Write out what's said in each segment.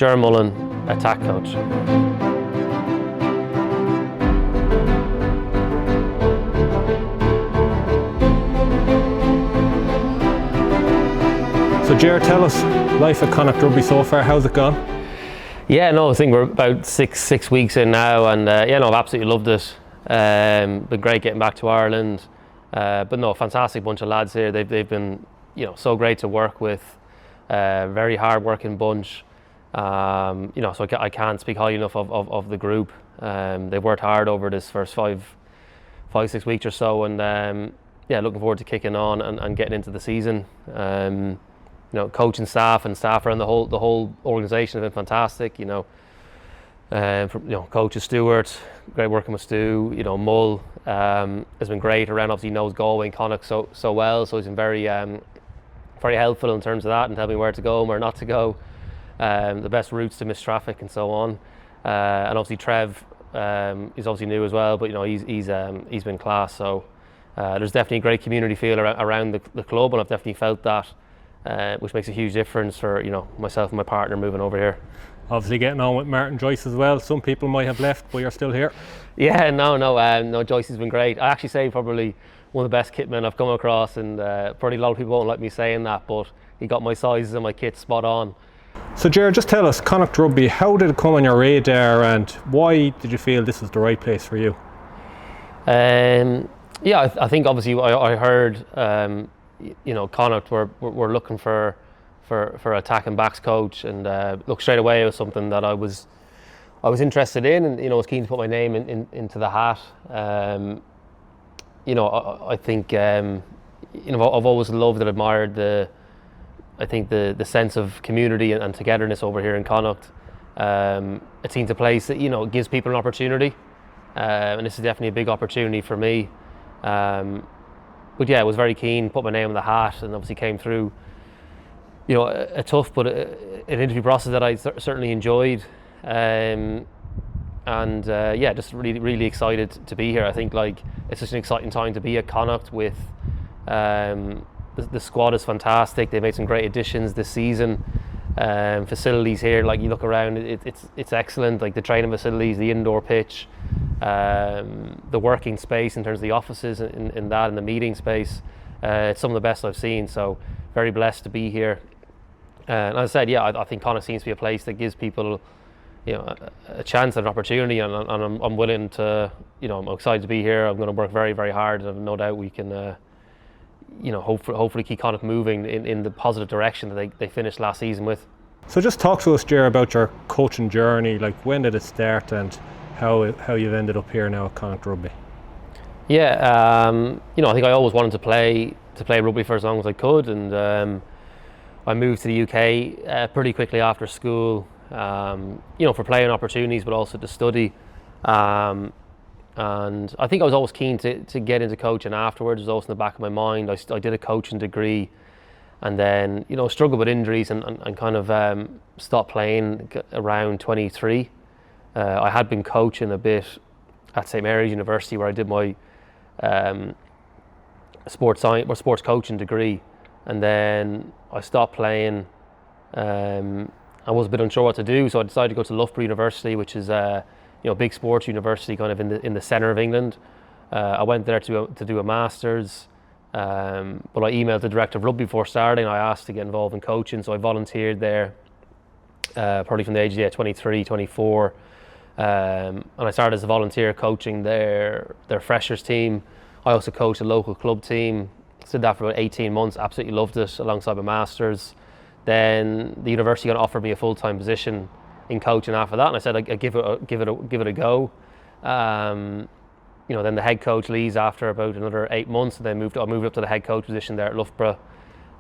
Gerard Mullen, attack coach. So Gerard, tell us, life at Connacht Rugby so far, how's it gone? Yeah, no, I think we're about six weeks in now, and I've absolutely loved it. Been great getting back to Ireland, but no, fantastic bunch of lads here. They've been, so great to work with. Very hard-working bunch. So I can't speak highly enough of the group. They've worked hard over this first 5-6 weeks or so, and looking forward to kicking on and getting into the season. Coaching staff and staff around the whole organisation have been fantastic. Coach Stewart, great working with Stu. Mull has been great around. Obviously, he knows Galway and Connacht so well, so he's been very helpful in terms of that and telling me where to go and where not to go, the best routes to miss traffic and so on. And obviously Trev, he's obviously new as well, but he's been class. So there's definitely a great community feel around the club, and I've definitely felt that. Which makes a huge difference for myself and my partner moving over here. Obviously getting on with Martin Joyce as well. Some people might have left, but you're still here. Yeah, no, Joyce has been great. I actually say probably one of the best kitmen I've come across, and probably a lot of people won't like me saying that, but he got my sizes and my kit spot on. So Gerard, just tell us, Connacht Rugby, how did it come on your radar, and why did you feel this was the right place for you? I think obviously I heard Connacht were looking for attack and backs coach, and look, straight away it was something that I was interested in, and was keen to put my name into the hat. I think I've always loved and admired the sense of community and togetherness over here in Connacht. It seems a place that gives people an opportunity, and this is definitely a big opportunity for me. But yeah, I was very keen, put my name in the hat, and obviously came through, a tough but an interview process that I certainly enjoyed, just really excited to be here. I think it's such an exciting time to be at Connacht with the squad is fantastic. They made some great additions this season. Facilities here, you look around, it's excellent. The training facilities, the indoor pitch. The working space in terms of the offices in that, and the meeting space, it's some of the best I've seen, so very blessed to be here. And as I said, I think Connacht seems to be a place that gives people a chance and an opportunity, and I'm willing to, I'm excited to be here. I'm going to work very, very hard, and I've no doubt we can hopefully keep Connacht moving in the positive direction that they finished last season with. So just talk to us, Gerard, about your coaching journey. When did it start, and how you've ended up here now at Connacht Rugby? Yeah, I think I always wanted to play rugby for as long as I could, and I moved to the UK pretty quickly after school, for playing opportunities, but also to study. And I think I was always keen to get into coaching afterwards. It was always in the back of my mind. I did a coaching degree, and then struggled with injuries and kind of stopped playing around 23. I had been coaching a bit at St Mary's University, where I did my sports coaching degree, and then I stopped playing. I was a bit unsure what to do, so I decided to go to Loughborough University, which is a big sports university, kind of in the centre of England. I went there to do a master's, but I emailed the director of rugby before starting. I asked to get involved in coaching, so I volunteered there, probably from the age of 23, 24. And I started as a volunteer coaching their freshers team. I also coached a local club team. Did that for about 18 months. Absolutely loved it, alongside my masters. Then the university offered me a full-time position in coaching after that, and I said I'd give it a go. Then the head coach leaves after about another 8 months, and then I moved up to the head coach position there at Loughborough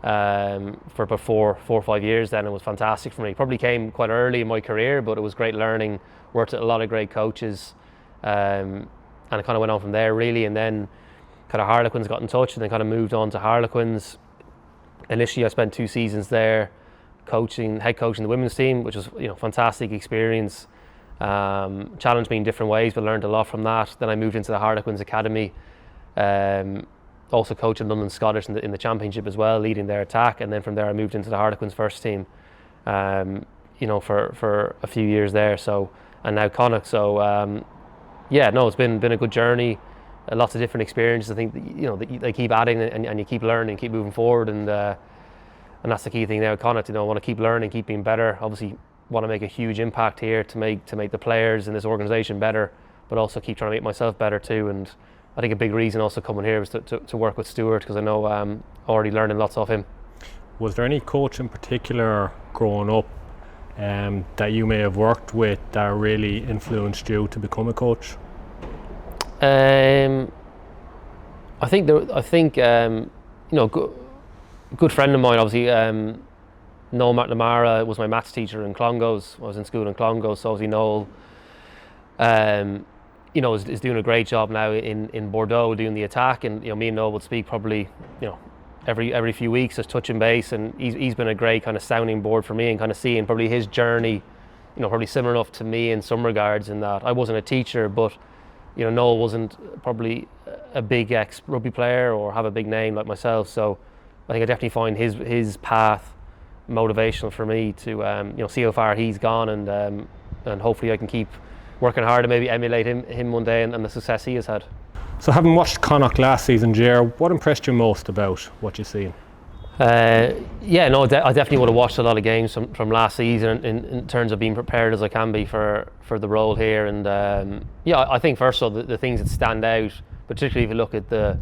for about 4 or 5 years. Then it was fantastic for me. Probably came quite early in my career, but it was great learning. Worked with a lot of great coaches, and it kind of went on from there really. And then kind of Harlequins got in touch, and then kind of moved on to Harlequins. Initially I spent 2 seasons there head coaching the women's team, which was fantastic experience. Challenged me in different ways, but learned a lot from that. Then I moved into the Harlequins Academy, also coaching London Scottish in the championship as well, leading their attack. And then from there I moved into the Harlequins first team. for a few years there. So, and now Connacht. So yeah, no, it's been a good journey. Lots of different experiences. I think they keep adding, and you keep learning, keep moving forward, and that's the key thing now at Connacht. I want to keep learning, keep being better. Obviously, want to make a huge impact here to make the players in this organisation better, but also keep trying to make myself better too. And I think a big reason also coming here was to work with Stuart, because I know already learning lots off him. Was there any coach in particular growing up that you may have worked with that really influenced you to become a coach? I think good friend of mine, obviously, Noel McNamara was my maths teacher in Clongowes. I was in school in Clongowes, so obviously Noel is doing a great job now in Bordeaux doing the attack, and me and Noel would speak probably every few weeks, just touching base, and he's been a great kind of sounding board for me, and kind of seeing probably his journey, probably similar enough to me in some regards, in that I wasn't a teacher, but Noel wasn't probably a big ex-rugby player or have a big name like myself, so I think I definitely find his path motivational for me to see how far he's gone, and hopefully I can keep working hard and maybe emulate him one day and the success he has had. So, having watched Connacht last season, Ger, what impressed you most about what you've seen? I definitely would have watched a lot of games from last season in terms of being prepared as I can be for the role here. And I think first of all, the things that stand out, particularly if you look at the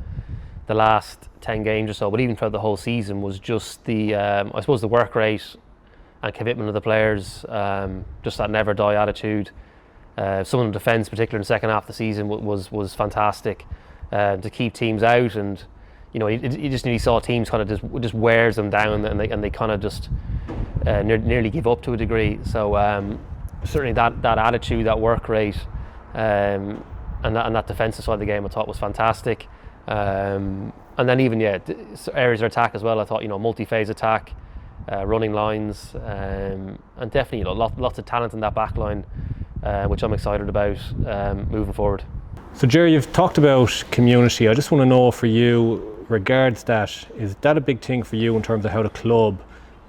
last 10 games or so, but even throughout the whole season, was just the I suppose the work rate and commitment of the players, just that never die attitude. Some of the defence, particularly in the second half of the season, was fantastic to keep teams out, and you just nearly saw teams kind of just wears them down, and they kind of just nearly give up to a degree. So certainly that attitude, that work rate, and that defensive side of the game, I thought was fantastic. And then even areas of attack as well. I thought multi-phase attack, running lines, and definitely lots of talent in that back line, which I'm excited about moving forward. So Gerry, you've talked about community. I just want to know, for you, regards that, is that a big thing for you in terms of how the club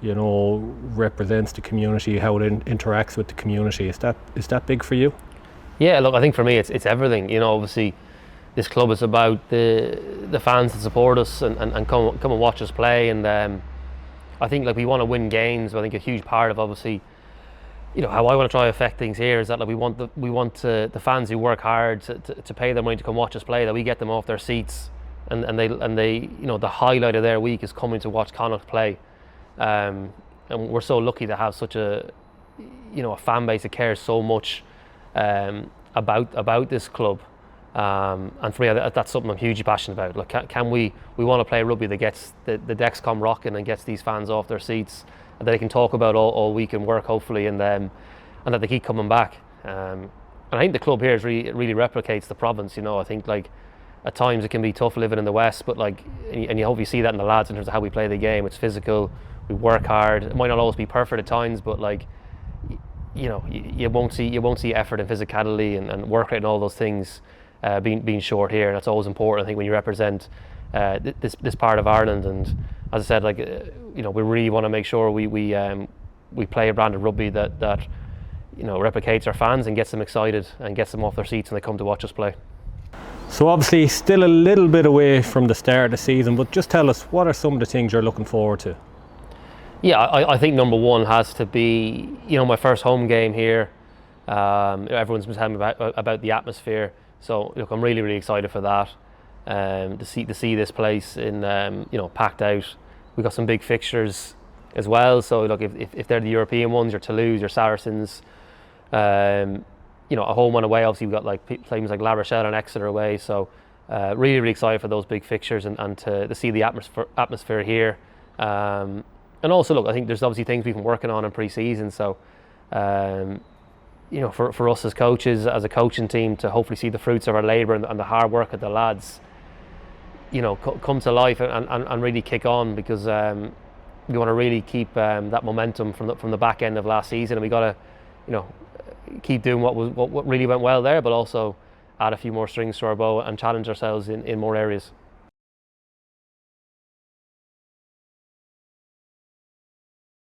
represents the community, how it interacts with the community? Is that big for you? Yeah, look, I think for me it's everything. Obviously this club is about the fans that support us and come and watch us play, and I think we want to win games, but I think a huge part of obviously how I want to try to affect things here is that we want the fans who work hard to pay their money to come watch us play, that we get them off their seats, and they the highlight of their week is coming to watch Connacht play, and we're so lucky to have such a fan base that cares so much about this club, and for me that's something I'm hugely passionate about. We want to play rugby that gets the decks come rocking and gets these fans off their seats, that they can talk about all week and work, hopefully, and that they keep coming back. And I think the club here really replicates the province. I think at times it can be tough living in the West, but and you hope you see that in the lads in terms of how we play the game. It's physical, we work hard. It might not always be perfect at times, but you won't see effort and physicality and work rate and all those things being short here, and that's always important, I think, when you represent this part of Ireland. And as I said, we really want to make sure we play a brand of rugby that replicates our fans and gets them excited and gets them off their seats when they come to watch us play. So obviously still a little bit away from the start of the season, but just tell us, what are some of the things you're looking forward to? Yeah, I think number one has to be my first home game here. Everyone's been telling me about the atmosphere, so look, I'm really excited for that. To see this place in packed out. We've got some big fixtures as well, so look, if they're the European ones, your Toulouse, your Saracens, a home and away, obviously we've got teams like La Rochelle and Exeter away, so really excited for those big fixtures and to see the atmosphere here, and also look, I think there's obviously things we've been working on in pre-season, so for us as coaches, as a coaching team, to hopefully see the fruits of our labour and the hard work of the lads come to life and really kick on, because we want to really keep that momentum from the back end of last season, and we got to keep doing what really went well there, but also add a few more strings to our bow and challenge ourselves in more areas.